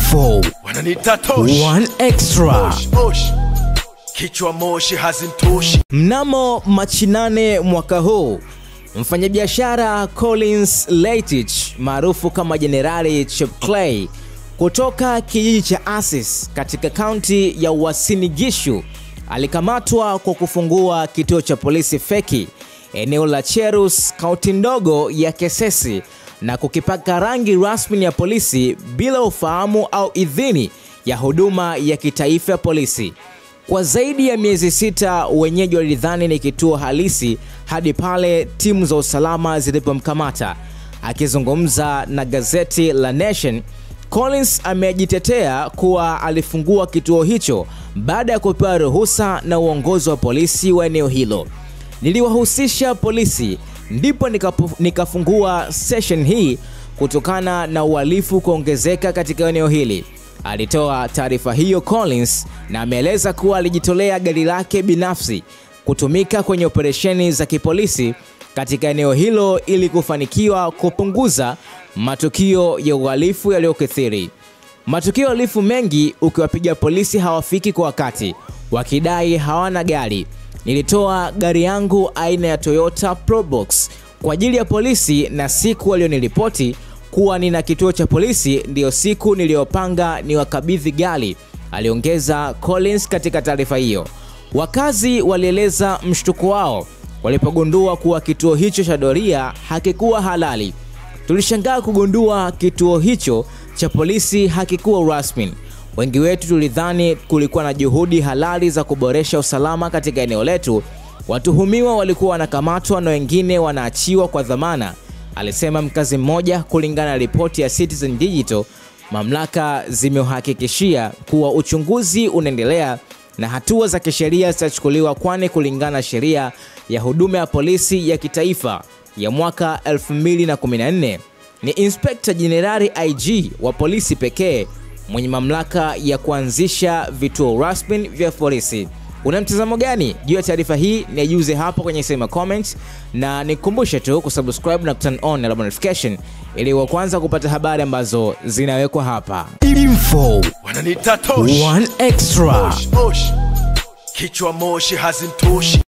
Info wananiita Tosh, One Extra. Kichwa moshi hazimtoshi. Mnamo Machi 8 mwaka huu, mfanyabiashara Collins Leitich maarufu kama Jenerali Chepkley kutoka kijiji cha Asis katika kaunti ya Uasin Gishu alikamatwa kwa kufungua kituo cha polisi feki eneo la Cherus, kaunti ndogo ya Kesesi, na kukipaka rangi rasmi ya polisi bila ufahamu au idhini ya huduma ya kitaifa ya polisi. Kwa zaidi ya miezi 6 wenyeji walidhani ni kituo halisi hadi pale timu za usalama zilipomkamata. Akizungumza na gazeti la Nation, Collins amejitetea kuwa alifungua kituo hicho baada ya kupewa ruhusa na uongozi wa polisi wa eneo hilo. Niliwahusisha polisi ndipo nikafungua session hii kutokana na uhalifu kuongezeka katika eneo hili. Alitoa taarifa hiyo Collins, na ameeleza kuwa alijitolea gari lake binafsi kutumika kwenye operesheni za kipolisi katika eneo hilo ili kufanikiwa kupunguza matukio ya uhalifu yaliyokithiri. Matukio ya uhalifu mengi ukiwapiga polisi hawafiki kwa wakati, wakidai hawana gari. Nilitoa gari yangu aina ya Toyota Probox kwa ajili ya polisi, na siku walioniripoti kuwa nina kituo cha polisi ndiyo siku niliyopanga niwakabidhi gari, aliongeza Collins katika taarifa hiyo. Wakazi walieleza mshtuko wao walipogundua kuwa kituo hicho cha doria hakikuwa halali. Tulishangaa kugundua kituo hicho cha polisi hakikuwa rasmi. Wengi wetu tulidhani kulikuwa na juhudi halali za kuboresha usalama katika eneo letu. Watuhumiwa walikuwa wanakamatwa na wengine wanaachiwa kwa dhamana, alisema mkazi mmoja. Kulingana na ripoti ya Citizen Digital, mamlaka zimehakikishia kuwa uchunguzi unaendelea na hatua za kisheria zitachukuliwa, kwani kulingana na sheria ya huduma ya polisi ya kitaifa ya mwaka 2014 ni Inspector General IG wa polisi pekee mwenye mamlaka ya kuanzisha vituo rasmi vya polisi. Una mtazamo gani juu ya taarifa hii? Nijuze hapo kwenye sehemu ya comments, na nikukumbushe tu kusubscribe na turn on na notification ili uwe kwanza kupata habari ambazo zinawekwa hapa. Info Wananiita Tosh, One Extra. Kichwa moshi hazimtoshi.